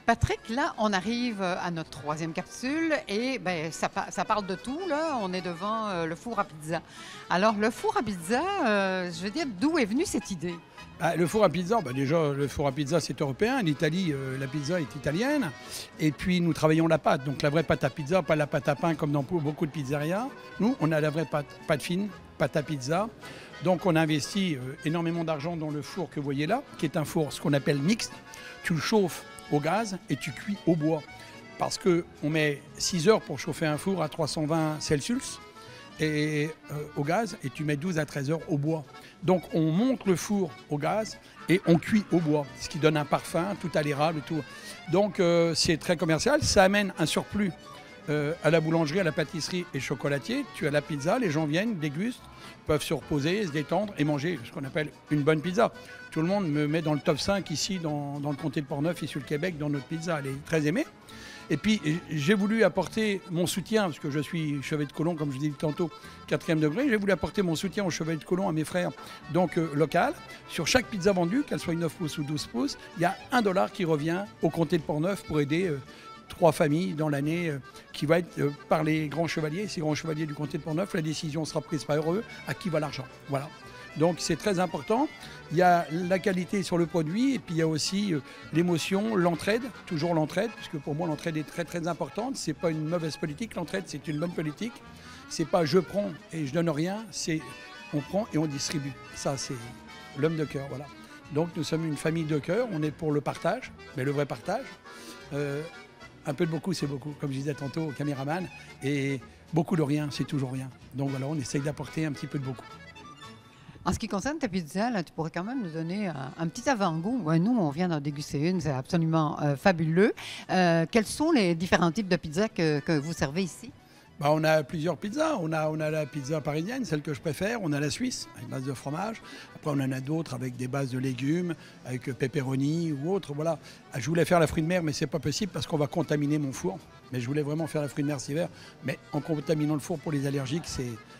Patrick, là, on arrive à notre troisième capsule et ben, ça parle de tout. Là. On est devant le four à pizza. Alors, le four à pizza, je veux dire, d'où est venue cette idée? Le four à pizza, déjà, le four à pizza, c'est européen. En Italie, la pizza est italienne. Et puis, nous travaillons la pâte. Donc, la vraie pâte à pizza, pas la pâte à pain comme dans beaucoup de pizzerias. Nous, on a la vraie pâte fine, pâte à pizza. Donc, on a investi énormément d'argent dans le four que vous voyez là, qui est un four, ce qu'on appelle mixte. Tu le chauffes au gaz et tu cuis au bois. Parce qu'on met 6 heures pour chauffer un four à 320 Celsius et, au gaz, et tu mets 12 à 13 heures au bois. Donc on monte le four au gaz et on cuit au bois, ce qui donne un parfum tout à l'érable. Tout. Donc c'est très commercial, ça amène un surplus à la boulangerie, à la pâtisserie et chocolatier. Tu as la pizza, les gens viennent, dégustent, peuvent se reposer, se détendre et manger ce qu'on appelle une bonne pizza. Tout le monde me met dans le top 5 ici, dans le comté de Portneuf et sur le Québec, dans notre pizza. Elle est très aimée. Et puis, j'ai voulu apporter mon soutien, parce que je suis chevalier de colon, comme je disais tantôt, 4e degré. J'ai voulu apporter mon soutien aux chevaliers de colon, à mes frères, donc local. Sur chaque pizza vendue, qu'elle soit 9 pouces ou 12 pouces, il y a $1 qui revient au comté de Portneuf pour aider 3 familles dans l'année qui va être par les grands chevaliers. Ces grands chevaliers du comté de Portneuf, la décision sera prise par eux. À qui va l'argent? Voilà. Donc c'est très important. Il y a la qualité sur le produit et puis il y a aussi l'émotion, l'entraide, toujours l'entraide, puisque pour moi l'entraide est très très importante. C'est pas une mauvaise politique, l'entraide c'est une bonne politique. C'est pas je prends et je donne rien, c'est on prend et on distribue. Ça c'est l'homme de cœur, voilà. Donc nous sommes une famille de cœur, on est pour le partage, mais le vrai partage. Un peu de beaucoup c'est beaucoup, comme je disais tantôt au caméraman, et beaucoup de rien c'est toujours rien. Donc voilà, on essaye d'apporter un petit peu de beaucoup. En ce qui concerne ta pizza, là, tu pourrais quand même nous donner un petit avant-goût. Ouais, nous, on vient d'en déguster une, c'est absolument fabuleux. Quels sont les différents types de pizzas que vous servez ici? On a plusieurs pizzas. On a la pizza parisienne, celle que je préfère. On a la suisse, avec base de fromage. Après, on en a d'autres avec des bases de légumes, avec pepperoni ou autre. Voilà. Je voulais faire la fruit de mer, mais c'est pas possible parce qu'on va contaminer mon four. Mais je voulais vraiment faire la fruit de mer cet hiver. Mais en contaminant le four pour les allergiques,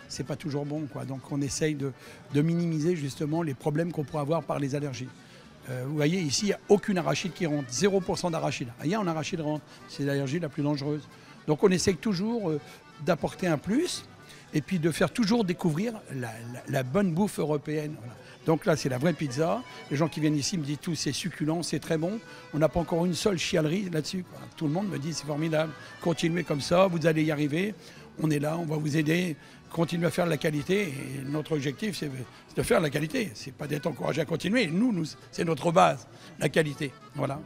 c'est pas toujours bon, quoi. Donc on essaye de minimiser justement les problèmes qu'on pourrait avoir par les allergies. Vous voyez, ici, il n'y a aucune arachide qui rentre, 0% d'arachide. Rien en arachide rentre, c'est l'allergie la plus dangereuse. Donc on essaye toujours d'apporter un plus et puis de faire toujours découvrir la bonne bouffe européenne. Voilà. Donc là, c'est la vraie pizza. Les gens qui viennent ici me disent tout, c'est succulent, c'est très bon. On n'a pas encore une seule chialerie là-dessus. Tout le monde me dit, c'est formidable. Continuez comme ça, vous allez y arriver. On est là, on va vous aider. Continuez à faire de la qualité. Et notre objectif, c'est de faire de la qualité. C'est pas d'être encouragé à continuer. Nous c'est notre base, la qualité. Voilà.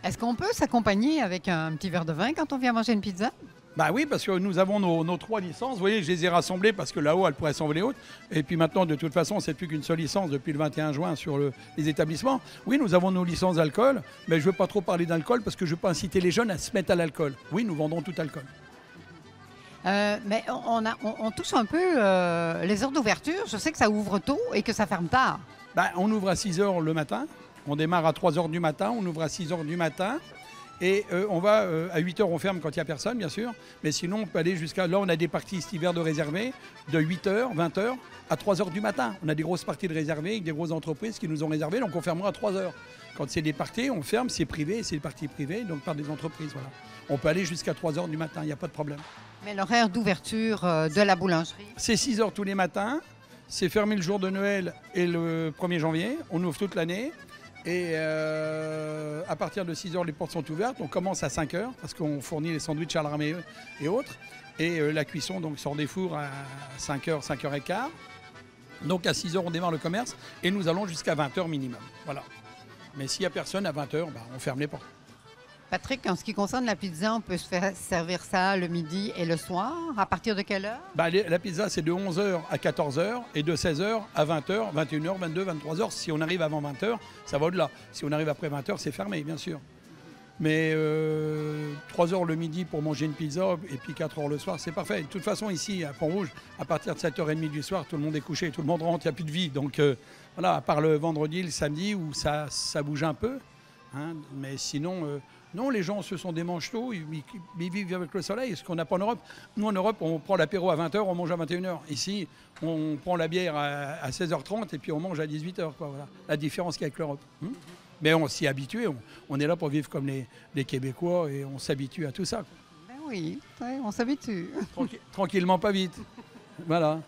Est-ce qu'on peut s'accompagner avec un petit verre de vin quand on vient manger une pizza? Oui, parce que nous avons nos 3 licences. Vous voyez, je les ai rassemblées parce que là-haut, elles pourraient s'envoler hautes. Et puis maintenant, de toute façon, c'est plus qu'une seule licence depuis le 21 juin sur les établissements. Oui, nous avons nos licences d'alcool, mais je ne veux pas trop parler d'alcool parce que je ne veux pas inciter les jeunes à se mettre à l'alcool. Oui, nous vendons tout alcool. Mais on touche un peu les heures d'ouverture. Je sais que ça ouvre tôt et que ça ferme tard. On ouvre à 6 h le matin. On démarre à 3 h du matin. On ouvre à 6 h du matin. Et on va à 8 h, on ferme quand il n'y a personne, bien sûr. Mais sinon, on peut aller jusqu'à... Là, on a des parties cet hiver de réservées de 8 h, 20 h à 3 h du matin. On a des grosses parties de réservées avec des grosses entreprises qui nous ont réservé. Donc, on fermera à 3 h. Quand c'est des parties, on ferme. C'est privé, c'est des parties privées, donc par des entreprises. Voilà. On peut aller jusqu'à 3 h du matin. Il n'y a pas de problème. Mais l'horaire d'ouverture de la boulangerie? C'est 6 h tous les matins. C'est fermé le jour de Noël et le 1er janvier. On ouvre toute l'année. Et à partir de 6 h, les portes sont ouvertes. On commence à 5 h parce qu'on fournit les sandwichs à l'armée et autres. Et la cuisson donc, sort des fours à 5 h, 5 h 15. Donc à 6 h, on démarre le commerce et nous allons jusqu'à 20 h minimum. Voilà. Mais s'il n'y a personne à 20 h, on ferme les portes. Patrick, en ce qui concerne la pizza, on peut se faire servir ça le midi et le soir. À partir de quelle heure? La pizza, c'est de 11 h à 14 h et de 16 h à 20 h, 21 h, 22 h, 23 h. Si on arrive avant 20 h, ça va au-delà. Si on arrive après 20 h, c'est fermé, bien sûr. Mais 3 h le midi pour manger une pizza et puis 4 h le soir, c'est parfait. De toute façon, ici, à Pont-Rouge, à partir de 7 h 30 du soir, tout le monde est couché, tout le monde rentre, il n'y a plus de vie. Donc voilà, à part le vendredi, le samedi, où ça bouge un peu. Hein, mais sinon... Non, les gens se sont des manches tôt, ils vivent avec le soleil, ce qu'on n'a pas en Europe. Nous, en Europe, on prend l'apéro à 20 h, on mange à 21 h. Ici, on prend la bière à 16 h 30 et puis on mange à 18 h. Voilà. La différence qu'il y a avec l'Europe. Mais on s'y est habitué, on est là pour vivre comme les Québécois et on s'habitue à tout ça. Ben oui, ouais, on s'habitue. Tranquillement, pas vite. Voilà.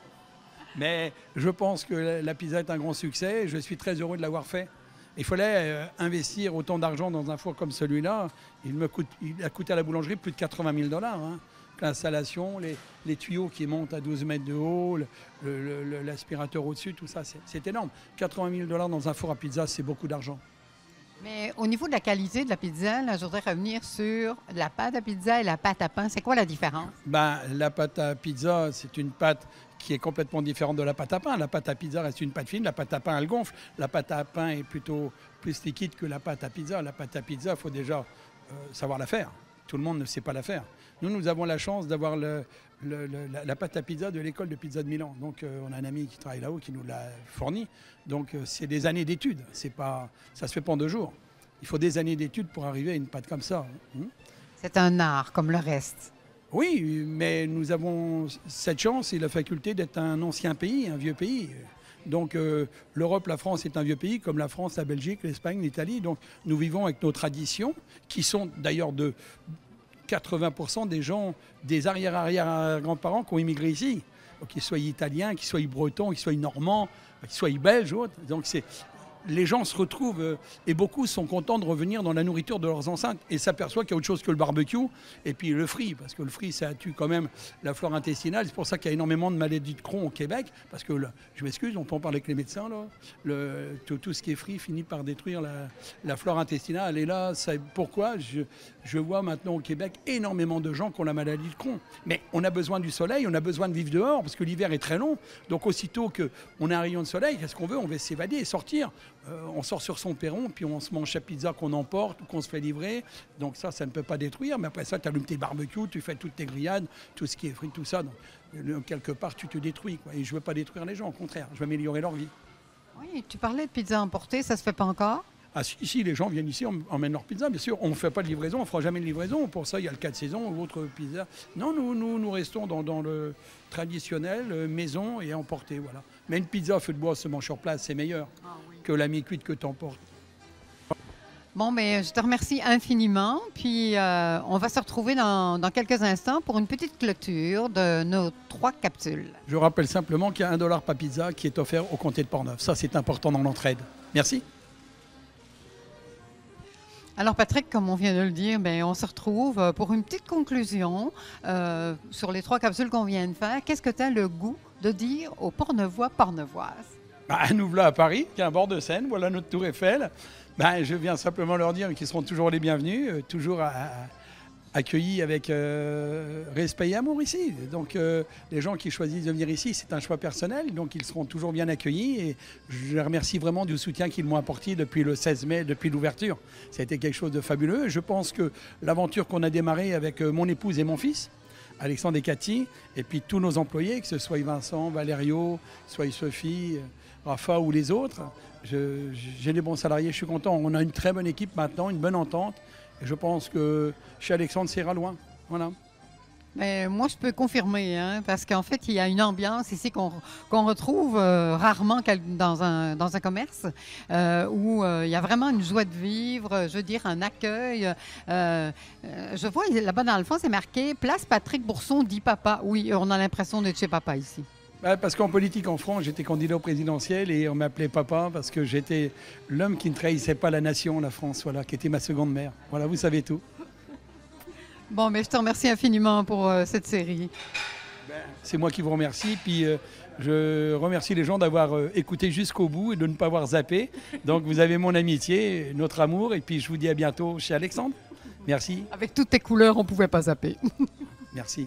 Mais je pense que la pizza est un grand succès et je suis très heureux de l'avoir fait. Il fallait investir autant d'argent dans un four comme celui-là. Il a coûté à la boulangerie plus de 80 000 $. Hein. L'installation, les tuyaux qui montent à 12 mètres de haut, l'aspirateur au-dessus, tout ça, c'est énorme. 80 000 $ dans un four à pizza, c'est beaucoup d'argent. Mais au niveau de la qualité de la pizza, là, je voudrais revenir sur la pâte à pizza et la pâte à pain. C'est quoi la différence? Ben, la pâte à pizza, c'est une pâte qui est complètement différente de la pâte à pain. La pâte à pizza reste une pâte fine, la pâte à pain, elle gonfle. La pâte à pain est plutôt plus liquide que la pâte à pizza. La pâte à pizza, il faut déjà savoir la faire. Tout le monde ne sait pas la faire. Nous avons la chance d'avoir la pâte à pizza de l'école de pizza de Milan. Donc, on a un ami qui travaille là-haut qui nous l'a fourni. Donc, c'est des années d'études. Ça ne se fait pas en 2 jours. Il faut des années d'études pour arriver à une pâte comme ça. C'est un art, comme le reste. Oui, mais nous avons cette chance et la faculté d'être un ancien pays, un vieux pays. Donc l'Europe, la France est un vieux pays, comme la France, la Belgique, l'Espagne, l'Italie. Donc nous vivons avec nos traditions, qui sont d'ailleurs de 80% des gens, des arrière-arrière-grands-parents qui ont immigré ici. Qu'ils soient italiens, qu'ils soient bretons, qu'ils soient normands, qu'ils soient belges. Donc les gens se retrouvent et beaucoup sont contents de revenir dans la nourriture de leurs enceintes et s'aperçoivent qu'il y a autre chose que le barbecue et puis le frit, parce que le frit, ça tue quand même la flore intestinale. C'est pour ça qu'il y a énormément de maladies de Crohn au Québec, parce que, je m'excuse, on peut en parler avec les médecins, là, tout ce qui est frit finit par détruire la flore intestinale. Et là, pourquoi je vois maintenant au Québec énormément de gens qui ont la maladie de Crohn. Mais on a besoin du soleil, on a besoin de vivre dehors, parce que l'hiver est très long. Donc aussitôt qu'on a un rayon de soleil, qu'est-ce qu'on veut? On veut s'évader et sortir. On sort sur son perron, puis on se mange sa pizza qu'on emporte ou qu'on se fait livrer. Donc ça ne peut pas détruire. Mais après ça, tu allumes tes barbecues, tu fais toutes tes grillades, tout ce qui est frit, tout ça. Donc, quelque part, tu te détruis, quoi. Et je ne veux pas détruire les gens, au contraire. Je veux améliorer leur vie. Oui, tu parlais de pizza emportée, ça ne se fait pas encore? Ah, si les gens viennent ici, on emmène leur pizza, bien sûr. On ne fait pas de livraison, on ne fera jamais de livraison. Pour ça, il y a le 4 saisons ou autre pizza. Non, nous restons dans le traditionnel, maison et emporté, voilà. Mais une pizza à feu de bois se mange sur place, c'est meilleur que la mi-cuite que tu emportes. Bon, mais je te remercie infiniment. Puis on va se retrouver dans quelques instants pour une petite clôture de nos 3 capsules. Je rappelle simplement qu'il y a $1 par pizza qui est offert au comté de Portneuf. Ça, c'est important dans l'entraide. Merci. Alors Patrick, comme on vient de le dire, bien, on se retrouve pour une petite conclusion sur les 3 capsules qu'on vient de faire. Qu'est-ce que tu as le goût de dire aux Portneuvois, Portneuvoises? Nous voilà à Paris, qui est un bord de Seine, voilà notre tour Eiffel. Je viens simplement leur dire qu'ils seront toujours les bienvenus, toujours accueillis avec respect et amour ici. Donc les gens qui choisissent de venir ici, c'est un choix personnel, donc ils seront toujours bien accueillis. Et je les remercie vraiment du soutien qu'ils m'ont apporté depuis le 16 mai, depuis l'ouverture. Ça a été quelque chose de fabuleux. Et je pense que l'aventure qu'on a démarrée avec mon épouse et mon fils, Alexandre et Cathy, et puis tous nos employés, que ce soit Vincent, Valério, soit Sophie, Rafa ou les autres, j'ai des bons salariés, je suis content. On a une très bonne équipe maintenant, une bonne entente. Et je pense que chez Alexandre, ça ira loin. Voilà. Mais moi, je peux confirmer, hein, parce qu'en fait, il y a une ambiance ici qu'on retrouve rarement dans un commerce, où il y a vraiment une joie de vivre, je veux dire, un accueil. Je vois là-bas dans le fond, c'est marqué « Place Patrick Bourson, dit papa ». Oui, on a l'impression d'être chez papa ici. Parce qu'en politique en France, j'étais candidat au présidentiel et on m'appelait papa parce que j'étais l'homme qui ne trahissait pas la nation, la France, voilà, qui était ma seconde mère. Voilà, vous savez tout. Bon, mais je te remercie infiniment pour cette série. C'est moi qui vous remercie. Puis je remercie les gens d'avoir écouté jusqu'au bout et de ne pas avoir zappé. Donc vous avez mon amitié, notre amour. Et puis je vous dis à bientôt chez Alexandre. Merci. Avec toutes tes couleurs, on ne pouvait pas zapper. Merci.